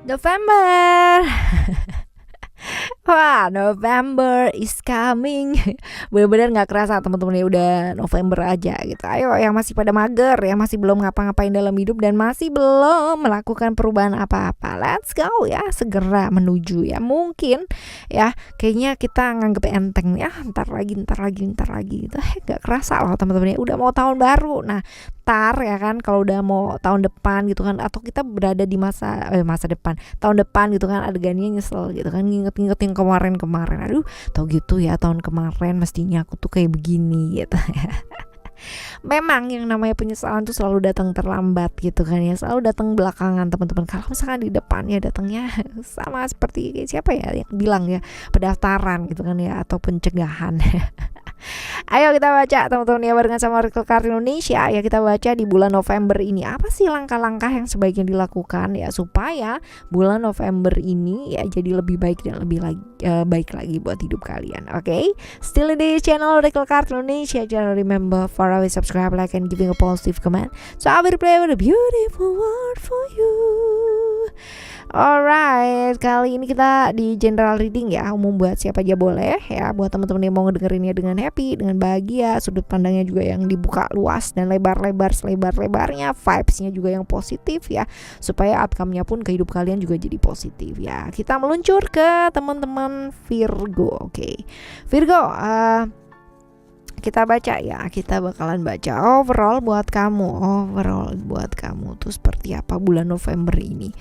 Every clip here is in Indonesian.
November. Wah, November is coming. Bener-bener gak kerasa teman-teman ya, udah November aja gitu. Ayo yang masih pada mager, yang masih belum ngapa-ngapain dalam hidup dan masih belum melakukan perubahan apa-apa, let's go ya, segera menuju ya. Mungkin ya kayaknya kita nganggep enteng ya, ntar lagi gitu. Gak kerasa loh teman-teman ya, udah mau tahun baru. Nah ntar ya kan, kalau udah mau tahun depan gitu kan, atau kita berada di masa depan, tahun depan gitu kan, adegannya nyesel gitu kan, nginget-nginget yang kemarin-kemarin. Aduh, tau gitu ya, tahun kemarin mestinya aku tuh kayak begini gitu ya. Memang yang namanya penyesalan tuh selalu datang terlambat gitu kan ya, selalu datang belakangan teman-teman. Kalau misalkan di depannya datangnya sama seperti siapa ya yang bilang ya, pendaftaran gitu kan ya, atau pencegahan. Ayo kita baca teman-teman ya, barengan sama Oracle Card Indonesia ya. Kita baca di bulan November ini apa sih langkah-langkah yang sebaiknya dilakukan ya, supaya bulan November ini ya jadi lebih baik dan lebih baik lagi buat hidup kalian. Oke, still di channel Oracle Card Indonesia. Jangan remember for always subscribe, like, and giving a positive comment. So I will play with a beautiful word for you. Alright, kali ini kita di general reading ya, umum buat siapa aja boleh ya. Buat teman-teman yang mau ngedengerinnya dengan happy, dengan bahagia, sudut pandangnya juga yang dibuka luas dan lebar-lebar selebar-lebarnya, vibesnya juga yang positif ya, supaya outcome-nya pun ke hidup kalian juga jadi positif ya. Kita meluncur ke teman-teman Virgo. Oke. Virgo, kita baca ya, kita bakalan baca overall buat kamu tuh seperti apa bulan November ini.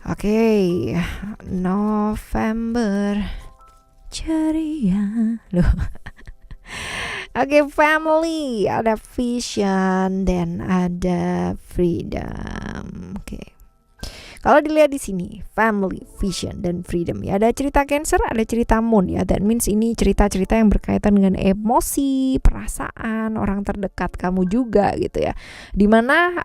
Oke, November ceria loh. Oke, family, ada vision dan ada freedom. Oke. Kalau dilihat di sini, family, vision, dan freedom ya. Ada cerita Cancer, ada cerita Moon ya. That means ini cerita-cerita yang berkaitan dengan emosi, perasaan orang terdekat kamu juga gitu ya. Dimana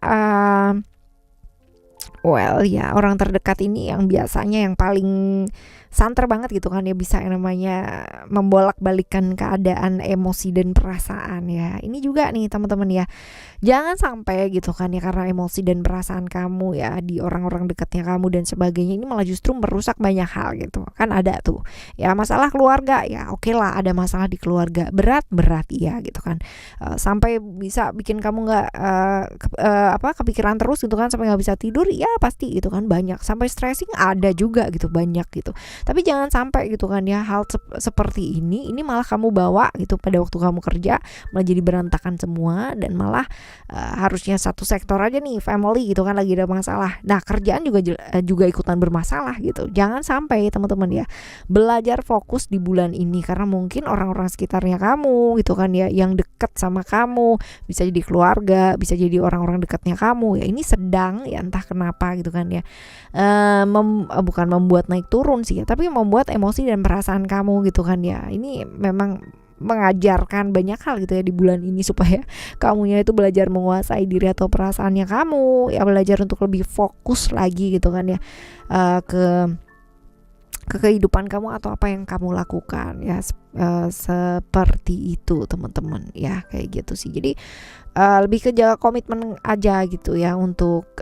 ya orang terdekat ini yang biasanya yang paling santer banget gitu kan ya, bisa yang namanya membolak-balikan keadaan emosi dan perasaan ya. Ini juga nih teman-teman ya, jangan sampai gitu kan ya, karena emosi dan perasaan kamu ya di orang-orang dekatnya kamu dan sebagainya, ini malah justru merusak banyak hal gitu kan. Ada tuh ya masalah keluarga ya, oke lah ada masalah di keluarga, berat iya gitu kan, sampai bisa bikin kamu nggak kepikiran terus gitu kan, sampai nggak bisa tidur ya pasti gitu kan, banyak, sampai stressing ada juga gitu, banyak gitu. Tapi jangan sampai gitu kan ya, hal seperti ini malah kamu bawa gitu pada waktu kamu kerja, malah jadi berantakan semua, dan malah harusnya satu sektor aja nih, family gitu kan, lagi ada masalah, nah kerjaan juga ikutan bermasalah gitu. Jangan sampai teman-teman ya, belajar fokus di bulan ini, karena mungkin orang-orang sekitarnya kamu gitu kan ya, yang deket sama kamu, bisa jadi keluarga, bisa jadi orang-orang dekatnya kamu ya, ini sedang ya entah kenapa gitu kan ya, bukan membuat naik turun sih ya, tapi membuat emosi dan perasaan kamu gitu kan ya. Ini memang mengajarkan banyak hal gitu ya di bulan ini, supaya kamunya itu belajar menguasai diri atau perasaannya kamu ya, belajar untuk lebih fokus lagi gitu kan ya, ke kehidupan kamu atau apa yang kamu lakukan ya, seperti itu teman-teman ya, kayak gitu sih. Jadi lebih ke jaga komitmen aja gitu ya, untuk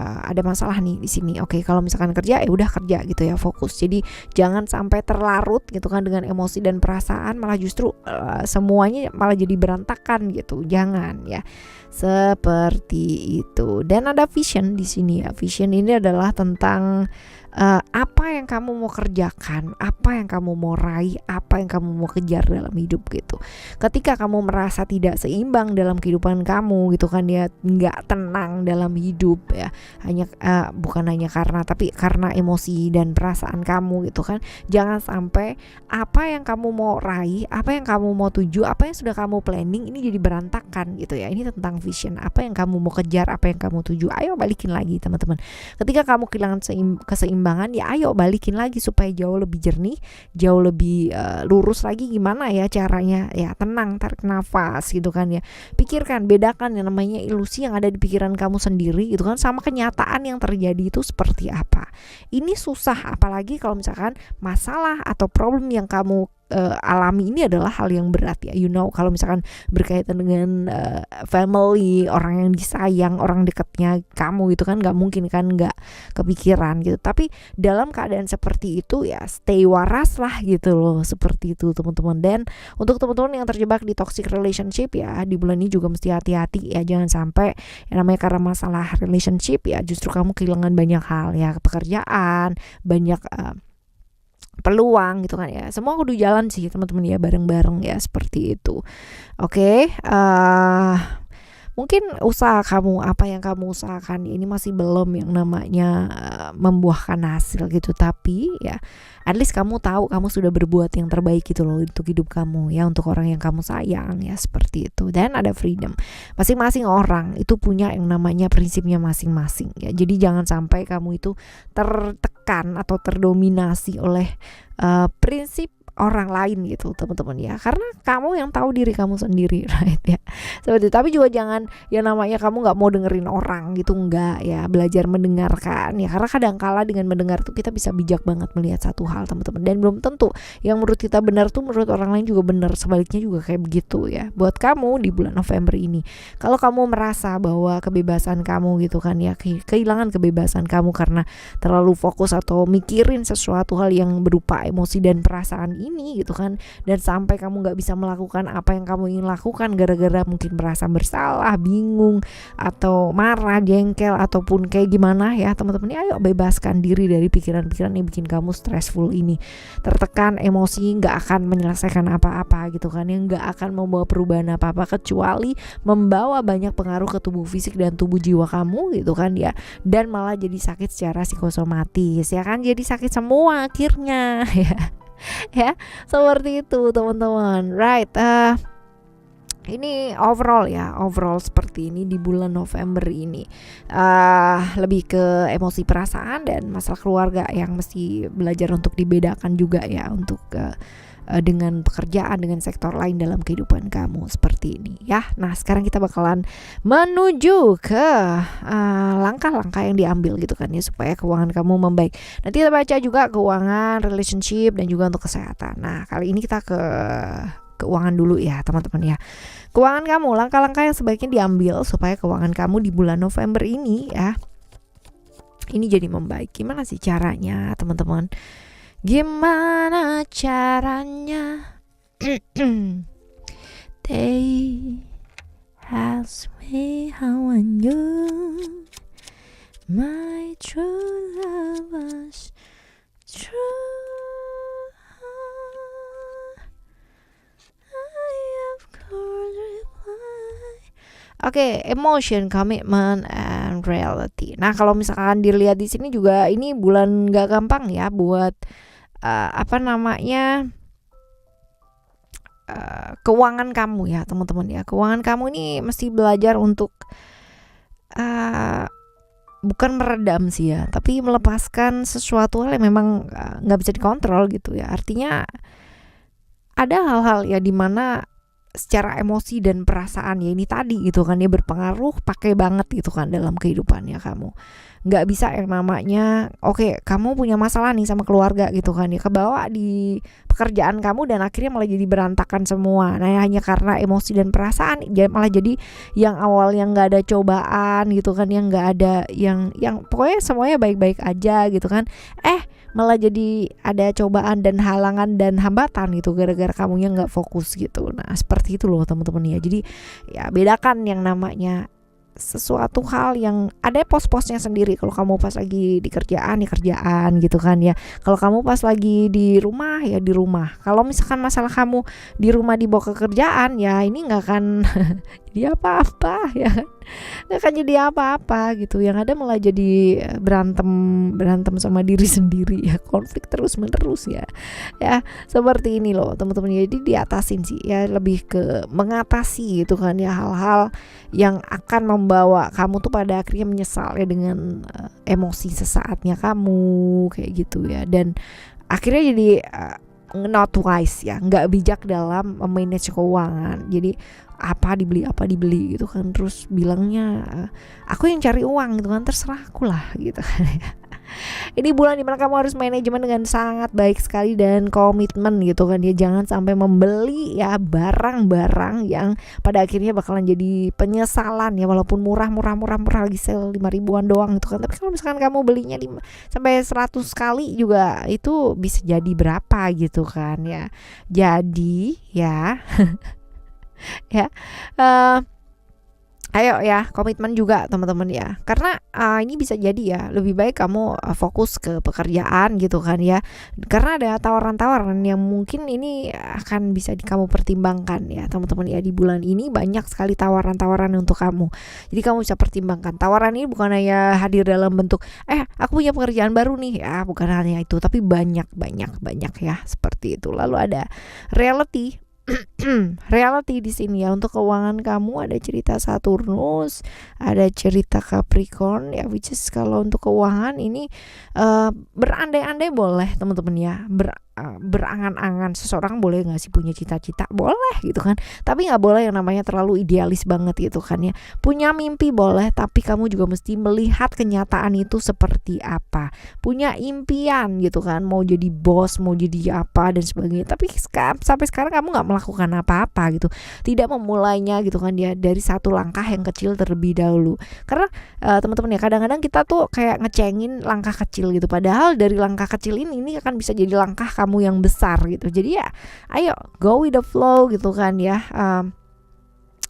ada masalah nih di sini, kalau misalkan kerja ya udah kerja gitu ya, fokus. Jadi jangan sampai terlarut gitu kan dengan emosi dan perasaan, malah justru semuanya malah jadi berantakan gitu, jangan ya, seperti itu. Dan ada vision di sini ya. Vision ini adalah tentang apa yang kamu mau kerjakan, apa yang kamu mau raih, apa yang kamu mau kejar dalam hidup gitu. Ketika kamu merasa tidak seimbang dalam kehidupan kamu gitu kan ya, nggak tenang dalam hidup ya, bukan hanya karena emosi dan perasaan kamu gitu kan, jangan sampai apa yang kamu mau raih, apa yang kamu mau tuju, apa yang sudah kamu planning ini jadi berantakan gitu ya. Ini tentang vision, apa yang kamu mau kejar, apa yang kamu tuju, ayo balikin lagi teman-teman. Ketika kamu kehilangan keseimbangan ya, ayo balikin lagi supaya jauh lebih jernih, jauh lebih lurus lagi. Gimana ya caranya ya? Tenang, tarik nafas gitu kan ya, pikirkan, bedakan yang namanya ilusi yang ada di pikiran kamu sendiri gitu kan, sama kenyataan yang terjadi itu seperti apa. Ini susah, apalagi kalau misalkan masalah atau problem yang kamu alami ini adalah hal yang berat ya, kalau misalkan berkaitan dengan family, orang yang disayang, orang dekatnya kamu gitu kan, nggak mungkin kan nggak kepikiran gitu. Tapi dalam keadaan seperti itu ya stay waras lah gitu loh, seperti itu teman-teman. Dan untuk teman-teman yang terjebak di toxic relationship ya, di bulan ini juga mesti hati-hati ya, jangan sampai yang namanya karena masalah relationship ya justru kamu kehilangan banyak hal ya, pekerjaan, banyak peluang gitu kan ya. Semua kudu jalan sih teman-teman ya, bareng-bareng ya, seperti itu. Oke, mungkin usaha kamu, apa yang kamu usahakan ini masih belum yang namanya membuahkan hasil gitu, tapi ya at least kamu tahu kamu sudah berbuat yang terbaik gitu loh untuk hidup kamu ya, untuk orang yang kamu sayang ya, seperti itu. Dan ada freedom, masing-masing orang itu punya yang namanya prinsipnya masing-masing ya. Jadi jangan sampai kamu itu tertekan atau terdominasi oleh prinsip orang lain gitu teman-teman ya, karena kamu yang tahu diri kamu sendiri, right ya, seperti itu. Tapi juga jangan yang namanya kamu nggak mau dengerin orang gitu, enggak ya, belajar mendengarkan ya, karena kadang kala dengan mendengar tuh kita bisa bijak banget melihat satu hal teman-teman, dan belum tentu yang menurut kita benar tuh menurut orang lain juga benar, sebaliknya juga kayak begitu ya. Buat kamu di bulan November ini, kalau kamu merasa bahwa kebebasan kamu gitu kan ya, kehilangan kebebasan kamu karena terlalu fokus atau mikirin sesuatu hal yang berupa emosi dan perasaan ini gitu kan, dan sampai kamu nggak bisa melakukan apa yang kamu ingin lakukan gara-gara mungkin merasa bersalah, bingung, atau marah, jengkel, ataupun kayak gimana ya teman-teman, ayo bebaskan diri dari pikiran-pikiran yang bikin kamu stressful ini, tertekan, emosi, nggak akan menyelesaikan apa-apa gitu kan, yang nggak akan membawa perubahan apa-apa kecuali membawa banyak pengaruh ke tubuh fisik dan tubuh jiwa kamu gitu kan ya, dan malah jadi sakit secara psikosomatis ya kan, jadi sakit semua akhirnya ya, seperti itu teman-teman, right. Ini overall seperti ini di bulan November ini, lebih ke emosi, perasaan, dan masalah keluarga yang mesti belajar untuk dibedakan juga ya, untuk dengan pekerjaan, dengan sektor lain dalam kehidupan kamu, seperti ini ya. Nah sekarang kita bakalan menuju ke langkah-langkah yang diambil gitu kan ya, supaya keuangan kamu membaik. Nanti kita baca juga keuangan, relationship, dan juga untuk kesehatan. Nah kali ini kita ke keuangan dulu ya teman-teman ya. Keuangan kamu, langkah-langkah yang sebaiknya diambil supaya keuangan kamu di bulan November ini ya, ini jadi membaik. Gimana sih caranya teman-teman? Gimana caranya? They ask me how I knew my true love was true. Oke, emotion, commitment, and reality. Nah, kalau misalkan dilihat di sini juga ini bulan gak gampang ya buat keuangan kamu ya teman-teman ya. Keuangan kamu ini mesti belajar untuk bukan meredam sih ya, tapi melepaskan sesuatu hal yang memang nggak bisa dikontrol gitu ya. Artinya ada hal-hal ya dimana secara emosi dan perasaan ya ini tadi gitu kan ya, berpengaruh pakai banget gitu kan dalam kehidupannya kamu. Nggak bisa yang namanya oke, kamu punya masalah nih sama keluarga gitu kan ya, kebawa di pekerjaan kamu dan akhirnya malah jadi berantakan semua. Nah hanya karena emosi dan perasaan malah jadi yang awal yang nggak ada cobaan gitu kan, yang nggak ada yang pokoknya semuanya baik-baik aja gitu kan, malah jadi ada cobaan dan halangan dan hambatan gitu gara-gara kamunya nggak fokus gitu. Nah seperti itu loh teman-teman ya. Jadi ya bedakan yang namanya sesuatu hal yang ada pos-posnya sendiri. Kalau kamu pas lagi di kerjaan ya kerjaan gitu kan ya, kalau kamu pas lagi di rumah ya di rumah. Kalau misalkan masalah kamu di rumah dibawa ke kerjaan ya ini nggak akan jadi apa-apa ya, nggak akan jadi apa-apa gitu. Yang ada malah jadi berantem sama diri sendiri ya, konflik terus menerus ya seperti ini loh teman-teman. Jadi diatasin sih ya, lebih ke mengatasi gitu kan ya, hal-hal yang akan membawa kamu tuh pada akhirnya menyesal ya dengan emosi sesaatnya kamu kayak gitu ya, dan akhirnya jadi not wise ya, nggak bijak dalam manage keuangan. Jadi apa dibeli gitu kan, terus bilangnya aku yang cari uang gitu kan, terserah aku lah gitu kan ya. Ini bulan dimana kamu harus manajemen dengan sangat baik sekali dan komitmen gitu kan ya. Jangan sampai membeli ya barang-barang yang pada akhirnya bakalan jadi penyesalan ya, walaupun murah lagi sale 5 ribuan doang gitu kan. Tapi kalau misalkan kamu belinya sampai 100 kali juga itu bisa jadi berapa gitu kan ya. Jadi ya ya ayo ya komitmen juga teman-teman ya, karena ini bisa jadi ya lebih baik kamu fokus ke pekerjaan gitu kan ya, karena ada tawaran-tawaran yang mungkin ini akan bisa kamu pertimbangkan ya teman-teman ya. Di bulan ini banyak sekali tawaran-tawaran untuk kamu, jadi kamu bisa pertimbangkan. Tawaran ini bukan hanya hadir dalam bentuk aku punya pekerjaan baru nih ya, bukan hanya itu, tapi banyak ya seperti itu. Lalu ada reality reality di sini ya. Untuk keuangan kamu ada cerita Saturnus, ada cerita Capricorn ya, which is kalau untuk keuangan ini berandai-andai boleh teman-teman ya, berangan-angan. Seseorang boleh nggak sih punya cita-cita, boleh gitu kan, tapi nggak boleh yang namanya terlalu idealis banget gitu kan ya. Punya mimpi boleh, tapi kamu juga mesti melihat kenyataan itu seperti apa. Punya impian gitu kan, mau jadi bos, mau jadi apa dan sebagainya, tapi sampai sekarang kamu nggak melakukan apa-apa gitu, tidak memulainya gitu kan ya, dari satu langkah yang kecil terlebih dahulu. Karena teman-teman ya, kadang-kadang kita tuh kayak ngecengin langkah kecil gitu, padahal dari langkah kecil ini akan bisa jadi langkah kamu yang besar gitu. Jadi ya ayo go with the flow gitu kan ya.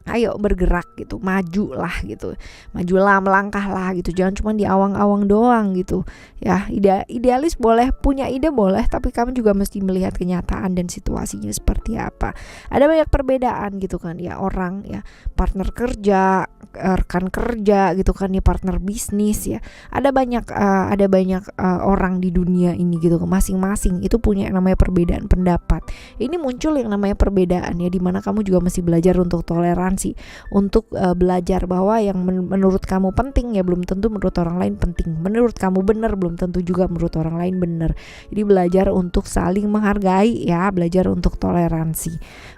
Ayo bergerak gitu, majulah gitu, majulah, melangkahlah gitu, jangan cuma di awang-awang doang gitu ya. Idealis boleh, punya ide boleh, tapi kamu juga mesti melihat kenyataan dan situasinya seperti apa. Ada banyak perbedaan gitu kan ya, orang ya, partner kerja, rekan kerja gitu kan ya, partner bisnis ya. Ada banyak orang di dunia ini gitu, masing-masing itu punya yang namanya perbedaan pendapat. Ini muncul yang namanya perbedaan ya, dimana kamu juga mesti belajar untuk toleransi, untuk belajar bahwa yang menurut kamu penting ya belum tentu menurut orang lain penting, menurut kamu benar belum tentu juga menurut orang lain benar. Jadi belajar untuk saling menghargai ya, belajar untuk toleransi.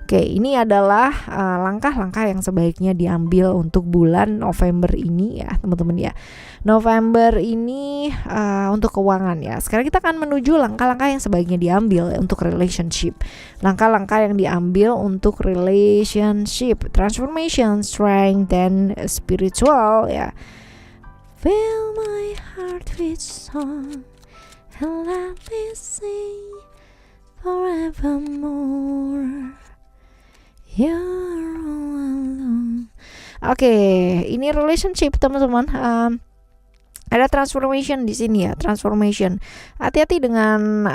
Oke, ini adalah langkah-langkah yang sebaiknya diambil untuk bulan November ini ya teman-teman ya. November ini untuk keuangan ya. Sekarang kita akan menuju langkah-langkah yang sebaiknya diambil untuk relationship. Langkah-langkah yang diambil untuk relationship, transformation, strength, dan spiritual ya. Fill my heart with song and let me sing forevermore. You're all alone. Oke, ini relationship teman-teman. Ada transformation di sini ya, transformation. Hati-hati dengan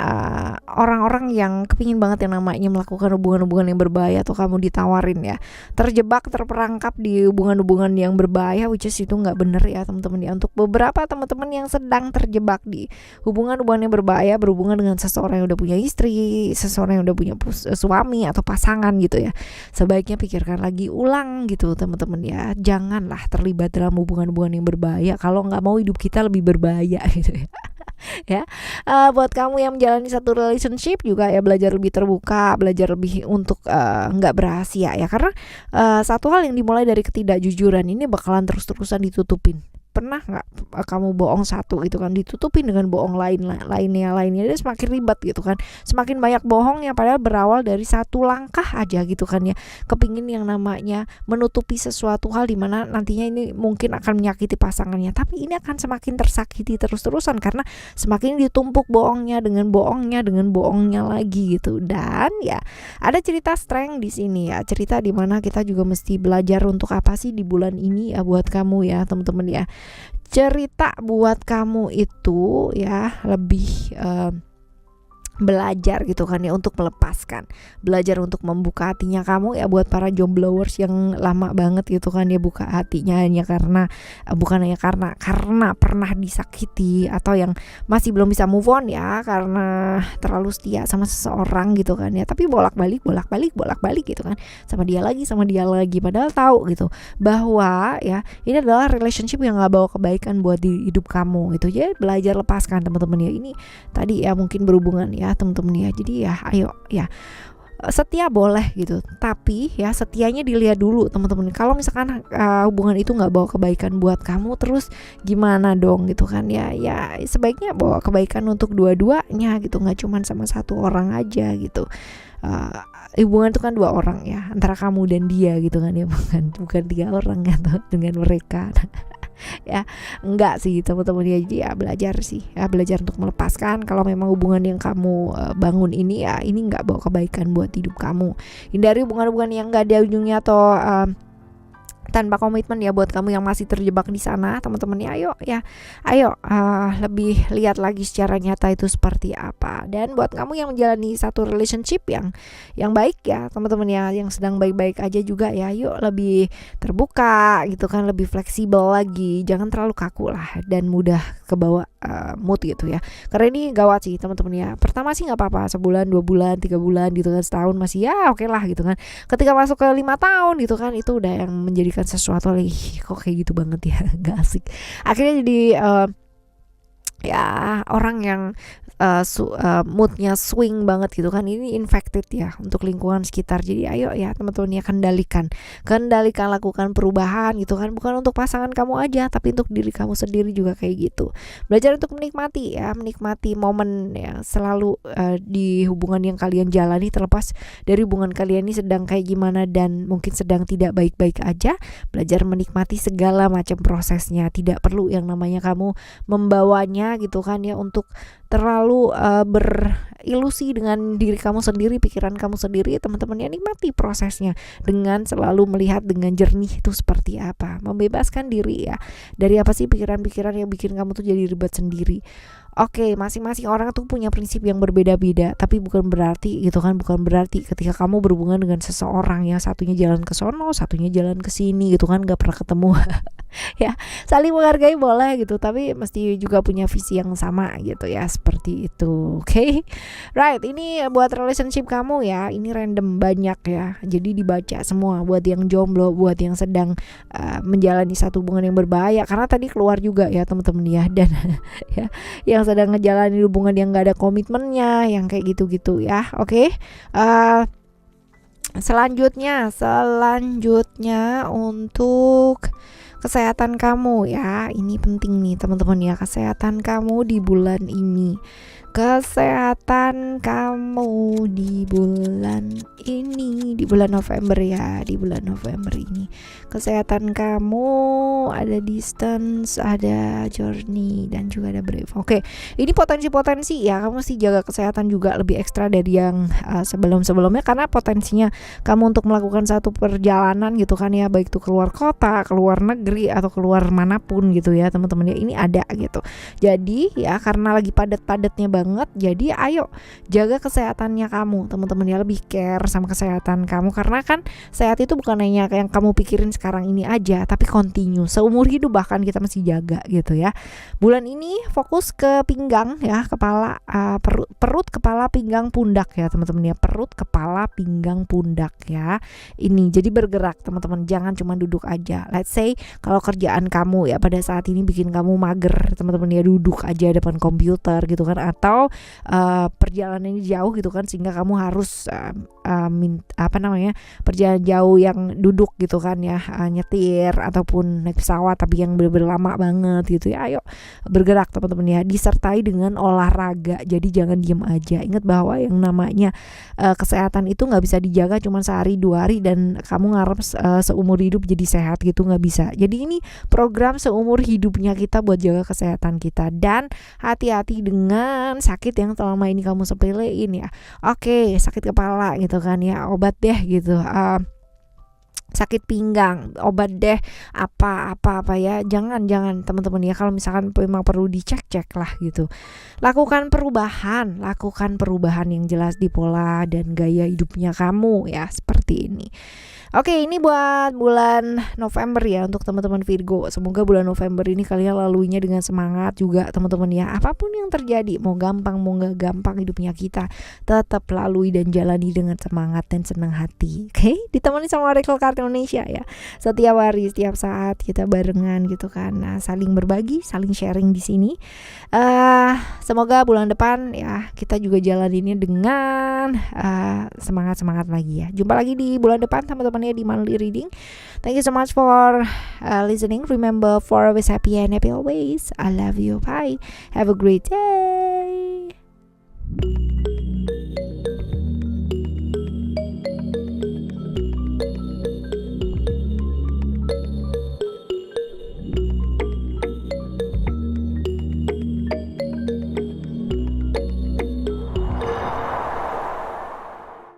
orang-orang yang kepingin banget yang namanya melakukan hubungan-hubungan yang berbahaya, atau kamu ditawarin ya, terjebak, terperangkap di hubungan-hubungan yang berbahaya, which is itu nggak bener ya teman-teman ya. Untuk beberapa teman-teman yang sedang terjebak di hubungan-hubungan yang berbahaya, berhubungan dengan seseorang yang udah punya istri, seseorang yang udah punya suami atau pasangan gitu ya, sebaiknya pikirkan lagi ulang gitu teman-teman ya. Janganlah terlibat dalam hubungan-hubungan yang berbahaya kalau nggak mau hidup kita lebih berbahaya gitu ya. Ya, buat kamu yang menjalani satu relationship juga ya, belajar lebih terbuka, belajar lebih untuk nggak berasia ya, karena satu hal yang dimulai dari ketidakjujuran ini bakalan terus-terusan ditutupin. Pernah nggak kamu bohong satu gitu kan, ditutupin dengan bohong lainnya dan semakin ribet gitu kan, semakin banyak bohongnya, padahal berawal dari satu langkah aja gitu kan ya. Kepingin yang namanya menutupi sesuatu hal dimana nantinya ini mungkin akan menyakiti pasangannya, tapi ini akan semakin tersakiti terus-terusan karena semakin ditumpuk bohongnya lagi gitu. Dan ya ada cerita strength di sini ya, cerita dimana kita juga mesti belajar untuk apa sih di bulan ini ya buat kamu ya teman-teman ya. Cerita buat kamu itu ya lebih belajar gitu kan ya untuk melepaskan, belajar untuk membuka hatinya kamu ya, buat para jomblowers yang lama banget gitu kan ya, buka hatinya hanya karena bukan hanya karena pernah disakiti, atau yang masih belum bisa move on ya karena terlalu setia sama seseorang gitu kan ya, tapi bolak-balik gitu kan, sama dia lagi padahal tahu gitu bahwa ya ini adalah relationship yang gak bawa kebaikan buat di hidup kamu gitu. Jadi belajar lepaskan teman-teman ya. Ini tadi ya mungkin berhubungan ya teman-teman ya. Jadi ya ayo ya setia boleh gitu, tapi ya setianya dilihat dulu teman-teman. Kalau misalkan hubungan itu nggak bawa kebaikan buat kamu, terus gimana dong gitu kan ya. Ya sebaiknya bawa kebaikan untuk dua-duanya gitu, nggak cuma sama satu orang aja gitu. Hubungan itu kan dua orang ya, antara kamu dan dia gitu kan ya, bukan tiga orang atau dengan mereka. Ya enggak sih teman-teman ya. Jadi ya belajar sih ya, belajar untuk melepaskan. Kalau memang hubungan yang kamu bangun ini ya ini enggak bawa kebaikan buat hidup kamu, hindari hubungan-hubungan yang enggak ada ujungnya atau tanpa komitmen ya. Buat kamu yang masih terjebak di sana teman-teman ya, ayo lebih lihat lagi secara nyata itu seperti apa. Dan buat kamu yang menjalani satu relationship yang baik ya teman-teman ya, yang sedang baik-baik aja juga ya, yuk lebih terbuka gitu kan, lebih fleksibel lagi, jangan terlalu kaku lah dan mudah kebawa mood gitu ya. Karena ini gawat sih teman-teman ya. Pertama sih nggak apa-apa, sebulan, 2 bulan, 3 bulan gitu kan, setahun masih ya oke lah gitu kan. Ketika masuk ke 5 tahun gitu kan, itu udah yang menjadikan sesuatu lagi kok kayak gitu banget ya, nggak asik. Akhirnya jadi ya orang yang moodnya swing banget gitu kan. Ini infected ya untuk lingkungan sekitar. Jadi ayo ya teman-teman ya, kendalikan, lakukan perubahan gitu kan, bukan untuk pasangan kamu aja tapi untuk diri kamu sendiri juga kayak gitu. Belajar untuk menikmati ya, menikmati momen ya selalu di hubungan yang kalian jalani, terlepas dari hubungan kalian ini sedang kayak gimana dan mungkin sedang tidak baik-baik aja. Belajar menikmati segala macam prosesnya, tidak perlu yang namanya kamu membawanya gitu kan ya untuk terlalu berilusi dengan diri kamu sendiri, pikiran kamu sendiri. Teman-teman ya, nikmati prosesnya dengan selalu melihat dengan jernih itu seperti apa, membebaskan diri ya dari apa sih pikiran-pikiran yang bikin kamu tuh jadi ribet sendiri. Oke, masing-masing orang tuh punya prinsip yang berbeda-beda, tapi bukan berarti gitu kan, bukan berarti ketika kamu berhubungan dengan seseorang yang satunya jalan ke sono, satunya jalan ke sini gitu kan, gak pernah ketemu. Ya, saling menghargai boleh gitu, tapi mesti juga punya visi yang sama gitu ya, seperti itu. Oke. Right, ini buat relationship kamu ya, ini random banyak ya. Jadi dibaca semua buat yang jomblo, buat yang sedang menjalani satu hubungan yang berbahaya, karena tadi keluar juga ya teman-teman ya, dan ya yang sedang ngejalanin hubungan yang gak ada komitmennya, yang kayak gitu-gitu ya. Oke. Selanjutnya untuk kesehatan kamu ya, ini penting nih teman-teman ya, kesehatan kamu di bulan ini. Kesehatan kamu di bulan November ya, di bulan November ini kesehatan kamu ada distance, ada journey, dan juga ada brave. Oke, ini potensi-potensi ya, kamu mesti jaga kesehatan juga lebih ekstra dari yang sebelum-sebelumnya, karena potensinya kamu untuk melakukan satu perjalanan gitu kan ya, baik itu keluar kota, keluar negeri, atau keluar manapun gitu ya teman-teman ya, ini ada gitu. Jadi ya karena lagi padat-padatnya banget, jadi ayo jaga kesehatannya kamu teman-teman ya, lebih care sama kesehatan kamu, karena kan sehat itu bukan hanya yang kamu pikirin sekarang ini aja, tapi continue seumur hidup bahkan kita mesti jaga gitu ya. Bulan ini fokus ke pinggang ya, kepala, perut, kepala, pinggang, pundak ya teman-teman ya, perut, kepala, pinggang, pundak ya. Ini jadi bergerak teman-teman, jangan cuma duduk aja. Let's say kalau kerjaan kamu ya pada saat ini bikin kamu mager teman-teman ya, duduk aja depan komputer gitu kan, atau perjalanannya jauh gitu kan, sehingga kamu harus perjalanan jauh yang duduk gitu kan ya, nyetir ataupun naik pesawat tapi yang bener-bener lama banget gitu ya. Ayo bergerak teman-teman ya, disertai dengan olahraga. Jadi jangan diem aja. Ingat bahwa yang namanya kesehatan itu nggak bisa dijaga cuma sehari 2 hari dan kamu ngarep seumur hidup jadi sehat gitu, nggak bisa. Jadi ini program seumur hidupnya kita buat jaga kesehatan kita, dan hati-hati dengan sakit yang selama ini kamu sepelein ya. Oke, sakit kepala gitu kan ya, obat deh gitu. Sakit pinggang, obat deh, apa ya, jangan teman-teman ya. Kalau misalkan memang perlu dicek lah gitu. Lakukan perubahan yang jelas di pola dan gaya hidupnya kamu ya, seperti ini. Oke, ini buat bulan November ya untuk teman-teman Virgo. Semoga bulan November ini kalian laluinya dengan semangat juga teman-teman ya. Apapun yang terjadi, mau gampang mau gak gampang hidupnya kita, tetap lalui dan jalani dengan semangat dan senang hati. Oke, ditemani sama Oracle Card Indonesia ya. Setiap hari, setiap saat kita barengan gitu kan. Nah, saling berbagi, saling sharing di sini. Semoga bulan depan ya kita juga jalaninnya dengan semangat lagi ya. Jumpa lagi di bulan depan teman-teman ya di monthly reading. Thank you so much for listening. Remember, for always happy and happy always. I love you. Bye. Have a great day.